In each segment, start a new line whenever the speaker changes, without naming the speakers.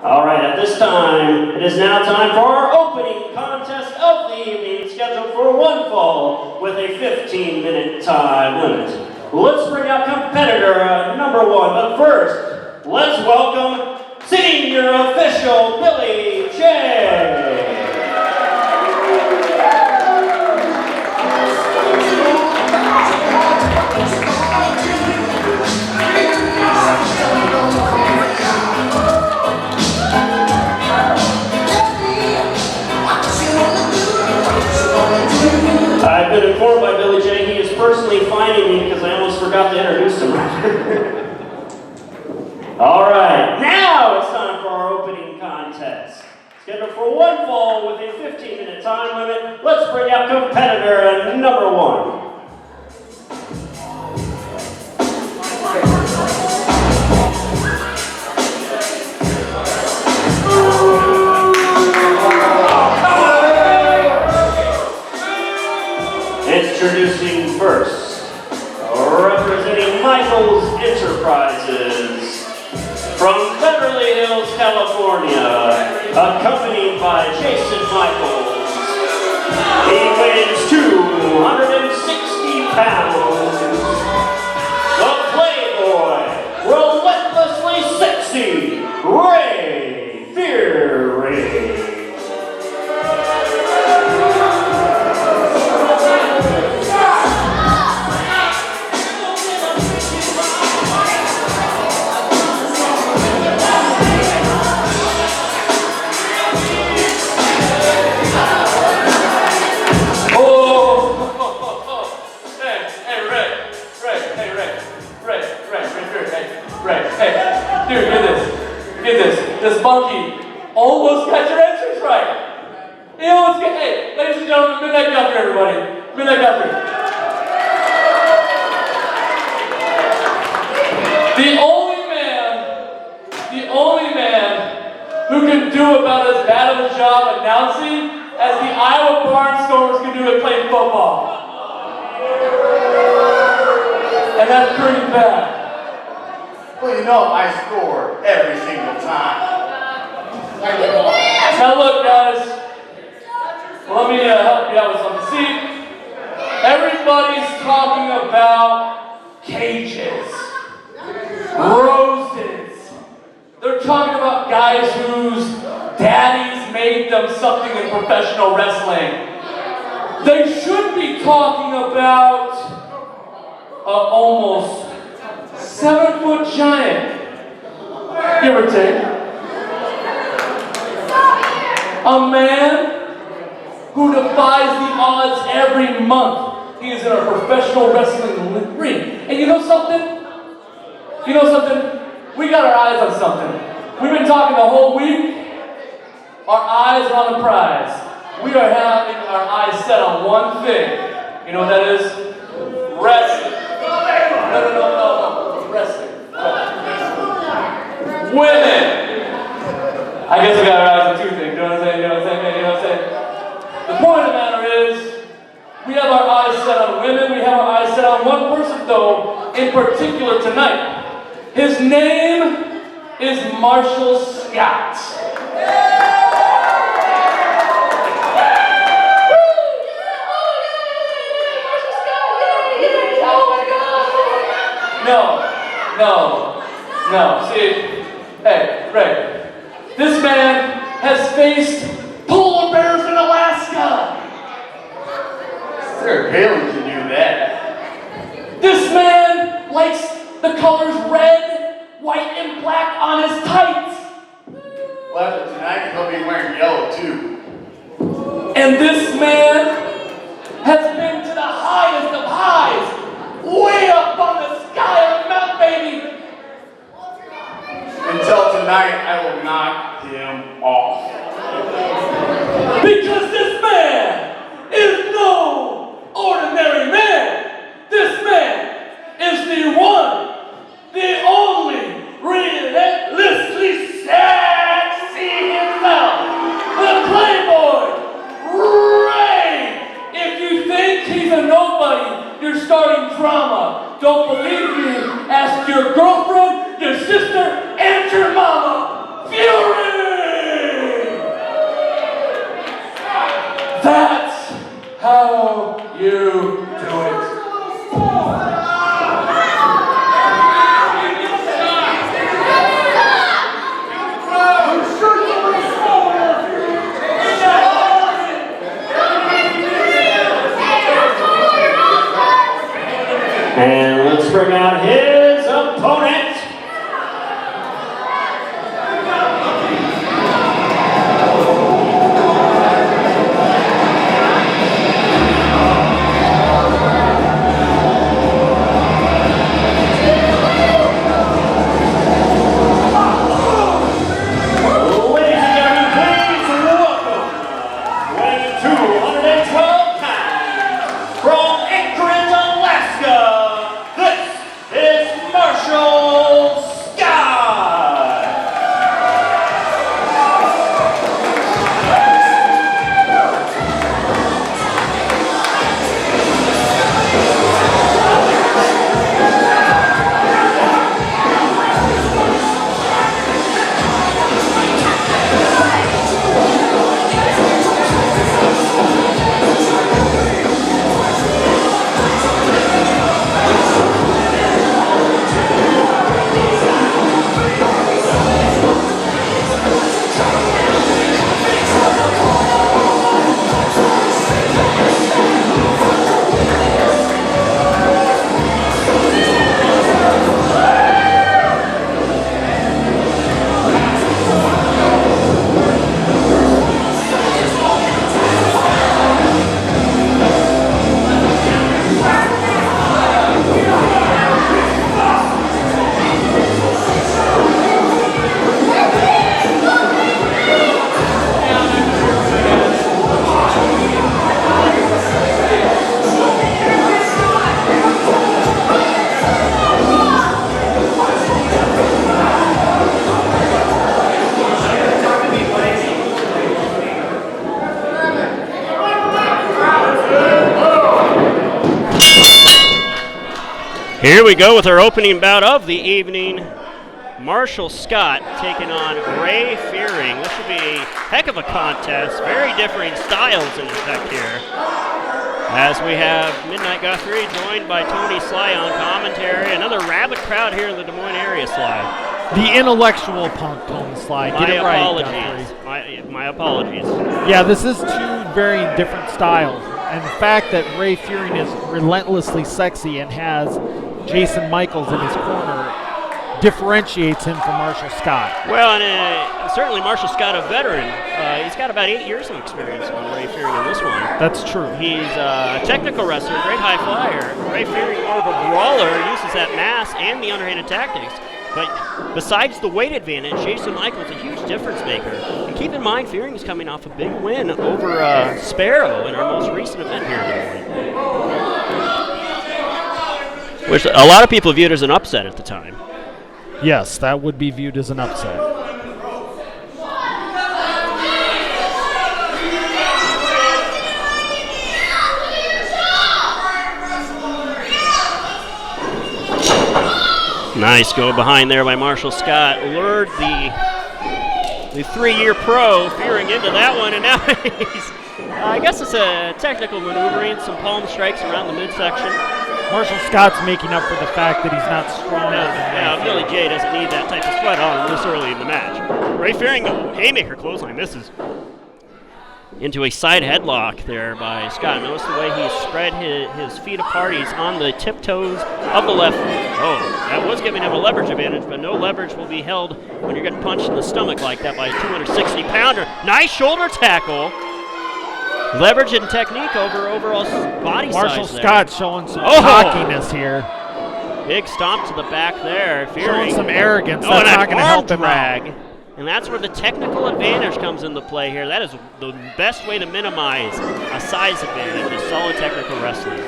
All right, at this time, it is now time for our opening contest of the evening, scheduled for one fall with a 15-minute time limit. Let's bring out competitor number one, but first, let's welcome Senior Official Billy J. I've been informed by Billy J. he is personally fining me because I almost forgot to introduce him. All right, now it's time for our opening contest. Scheduled for one fall with a 15-minute time limit. Let's bring out competitor number one. Introducing first, representing Michael's Enterprises, from Beverly Hills, California, accompanied by Jason Michaels. He weighs 260 pounds. The Playboy, relentlessly sexy, Ray Feuring.
This monkey almost got your entrance right. He almost got, hey, ladies and gentlemen, Midnight Guthrie, everybody. Midnight Guthrie. The only man who can do about as bad of a job announcing as the Iowa Barnstormers can do at playing football. And that's pretty bad.
Well, you know, I score every single time.
Now look, guys, let me help you out with something. See, everybody's talking about cages, roses. They're talking about guys whose daddies made them something in professional wrestling. They should be talking about almost 7-foot giant, give or take. A man who defies the odds every month. He is in a professional wrestling ring. And you know something? You know something? We got our eyes on something. We've been talking the whole week. Our eyes are on the prize. We are having our eyes set on one thing. You know what that is? Wrestling. No. Wrestling. Women. I guess we got our eyes on two things. You know what I'm saying? The point of the matter is, we have our eyes set on women. We have our eyes set on one person, though, in particular tonight. His name is Marshall Scott. No. See, hey, Ray, this man has faced polar bears in Alaska.
Sir Haley can do that.
This man likes the colors red, white, and black on his tights.
Well, after tonight, he'll be wearing yellow, too.
And this man has been to the highest of highs, way up on the sky of the mountain, baby.
Until tonight, I will knock him off.
Because this man is no ordinary man. This man is the one, the only, relentlessly sexy himself, the Playboy, Ray. If you think he's a nobody, you're starting drama. Don't believe me? Ask your girlfriend, your sister, and your mama. Feuring!
Here we go with our opening bout of the evening. Marshall Scott taking on Ray Feuring. This should be a heck of a contest. Very differing styles in effect here. As we have Midnight Guthrie joined by Tony Sly on commentary. Another rabid crowd here in the Des Moines area, Sly.
The intellectual punk, Tony Sly. Get it right,
apologies. My apologies.
Yeah, this is two very different styles. And the fact that Ray Feuring is relentlessly sexy and has Jason Michaels in his corner differentiates him from Marshall Scott.
Well, and certainly Marshall Scott, a veteran. He's got about 8 years of experience on Ray Feuring in this one.
That's true.
He's a technical wrestler, great high flyer. Ray Feuring, more of a brawler, uses that mass and the underhanded tactics. But besides the weight advantage, Jason Michaels a huge difference maker. And keep in mind, Feuring is coming off a big win over Sparrow in our most recent event here in Des Moines, which a lot of people viewed as an upset at the time.
Yes, that would be viewed as an upset.
Nice go behind there by Marshall Scott. Lured the 3-year pro Feuring into that one, and now he's, I guess it's a technical maneuvering, some palm strikes around the midsection.
Marshall Scott's making up for the fact that he's not strong enough.
Yeah, Billy J doesn't need that type of sweat on this early in the match. Ray Feuring, haymaker clothesline, misses. Into a side headlock there by Scott. Notice the way he spread his feet apart. He's on the tiptoes of the left. Oh, that was giving him a leverage advantage, but no leverage will be held when you're getting punched in the stomach like that by a 260-pounder. Nice shoulder tackle. Leverage and technique over overall body
Marshall
size there.
Scott showing some cockiness here.
Big stomp to the back there.
Showing some arrogance.
Oh,
That's
and
not going to help him
drag.
out.
And that's where the technical advantage comes into play here. That is the best way to minimize a size advantage, is solid technical wrestling.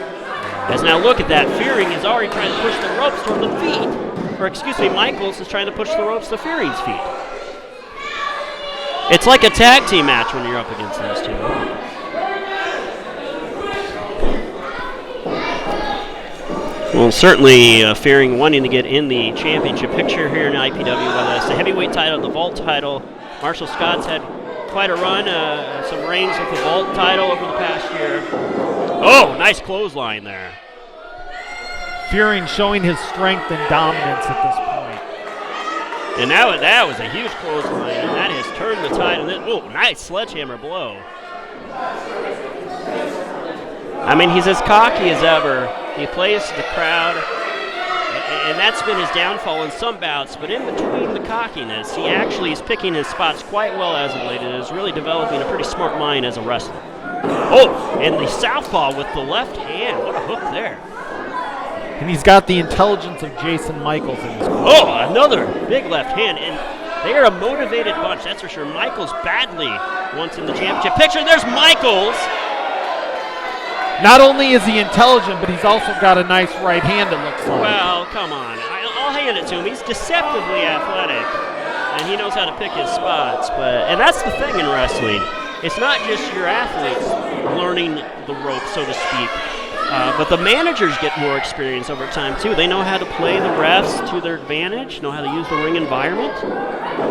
As now look at that, Feuring is already trying to push the ropes toward the feet. Or excuse me, Michaels is trying to push the ropes to Feuring's feet. It's like a tag team match when you're up against those two. Well, certainly Feuring wanting to get in the championship picture here in IPW, whether it's the heavyweight title, the vault title. Marshall Scott's had quite a run, some reigns with the vault title over the past year. Oh, nice clothesline there.
Feuring showing his strength and dominance at this point.
And that was a huge clothesline, and that has turned the tide. And oh, nice sledgehammer blow. I mean, he's as cocky as ever. He plays to the crowd, and that's been his downfall in some bouts, but in between the cockiness, he actually is picking his spots quite well as of late, and is really developing a pretty smart mind as a wrestler. Oh, and the southpaw with the left hand. What a hook there.
And he's got the intelligence of Jason Michaels in his corner.
Oh, another big left hand, and they are a motivated bunch, that's for sure. Michaels badly wants in the championship picture. There's Michaels.
Not only is he intelligent, but he's also got a nice right hand, it looks like.
Well, come on. I'll hand it to him. He's deceptively athletic, and he knows how to pick his spots. And that's the thing in wrestling. It's not just your athletes learning the ropes, so to speak, but the managers get more experience over time, too. They know how to play the refs to their advantage, know how to use the ring environment,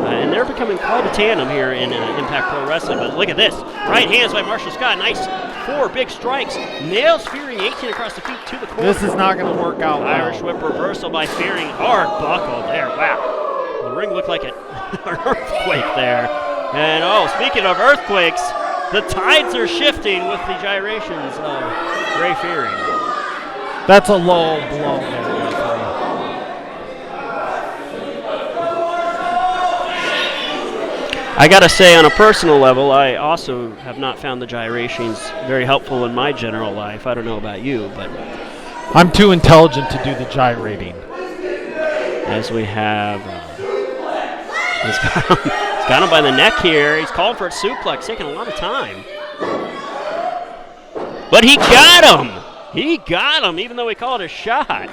and they're becoming quite a tandem here in Impact Pro Wrestling. But look at this. Right hands by Marshall Scott. Nice 4 big strikes. Nails Feuring 18 across the feet to the corner.
This is not going to work out well.
Irish whip reversal by Feuring. Hard buckle there. Wow. The ring looked like an earthquake there. And speaking of earthquakes, the tides are shifting with the gyrations of Ray Feuring.
That's a low blow there.
I gotta say, on a personal level, I also have not found the gyrations very helpful in my general life. I don't know about you, but
I'm too intelligent to do the gyrating.
As we have, he's got him by the neck here. He's calling for a suplex, taking a lot of time. But he got him! He got him, even though he called it a shot.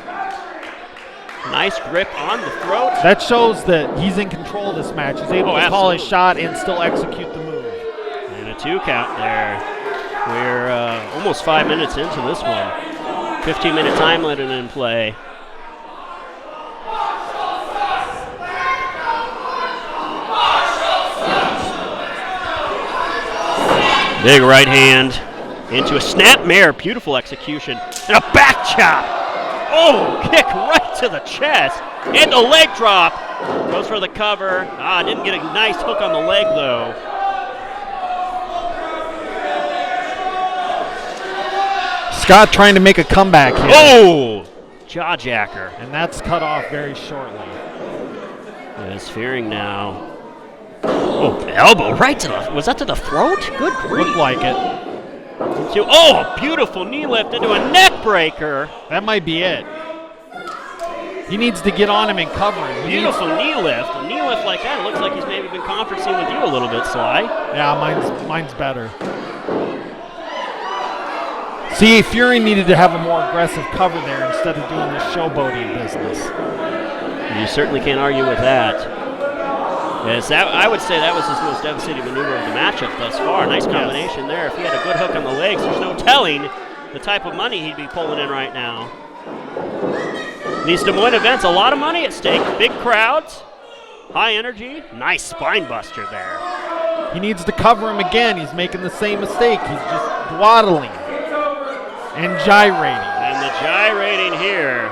Nice grip on the throat.
That shows that he's in control of this match. He's able to call his shot and still execute the move.
And a 2 count there. We're almost 5 minutes into this one. 15-minute time limit in play. Big right hand into a snap mare. Beautiful execution. And a back chop. Oh, kick right to the chest. And the leg drop. Goes for the cover. Didn't get a nice hook on the leg, though.
Scott trying to make a comeback here.
Oh! Jaw jacker.
And that's cut off very shortly.
There's Feuring now. Oh, elbow right to the, was that to the throat? Good grief.
Looked like it.
Oh, beautiful knee lift into a neck breaker.
That might be it. He needs to get on him and cover him.
Beautiful knee lift. A knee lift like that, it looks like he's maybe been conferencing with you a little bit, Sly.
Yeah, mine's better. See, Feuring needed to have a more aggressive cover there instead of doing this showboating business.
You certainly can't argue with that. Yes, I would say that was his most devastating maneuver of the matchup thus far. Nice combination there. If he had a good hook on the legs, there's no telling the type of money he'd be pulling in right now. These Des Moines events, a lot of money at stake. Big crowds, high energy, nice spine buster there.
He needs to cover him again. He's making the same mistake. He's just dwaddling and gyrating.
And the gyrating here.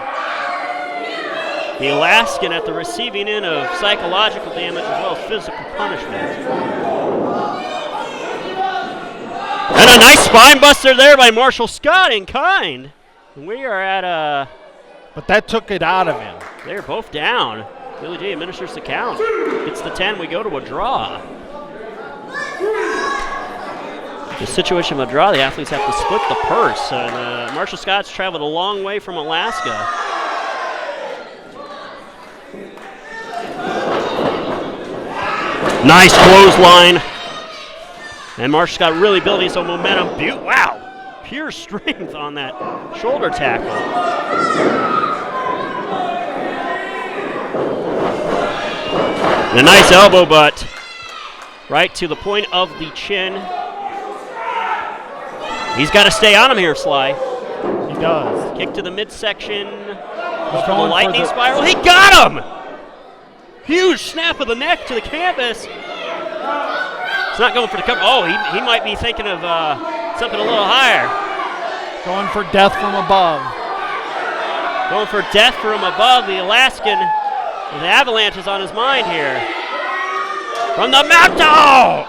The Alaskan at the receiving end of psychological damage as well as physical punishment. And a nice spine buster there by Marshall Scott in kind. We are at a...
But that took it out of him.
They're both down. Billy G administers the count. Gets the 10, we go to a draw. The situation of a draw, the athletes have to split the purse. And Marshall Scott's traveled a long way from Alaska. Nice clothesline. And Marshall Scott really building some momentum. Wow, pure strength on that shoulder tackle. And a nice elbow butt right to the point of the chin. He's got to stay on him here, Sly.
He does.
Kick to the midsection.
He's
The lightning spiral. He got him! Huge snap of the neck to the canvas. It's not going for the cover. Oh, he might be thinking of something a little higher.
Going for death from above.
Going for death from above. The Alaskan, the avalanche is on his mind here. From the mountain!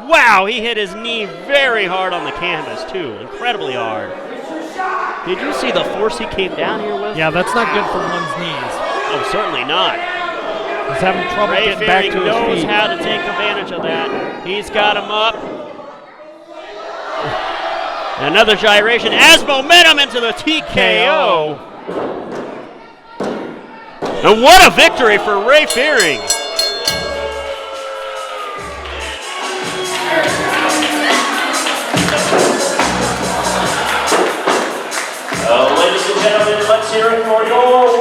Wow, he hit his knee very hard on the canvas, too. Incredibly hard. Did you see the force he came down here with?
Yeah, that's not good for one's knees.
Oh, certainly not.
He's having trouble
Ray
getting back to
Feuring
his
knows
feet.
how to take advantage of that. He's got him up. Another gyration adds momentum into the TKO. And what a victory for Ray Feuring. Ladies and gentlemen, let's hear it for your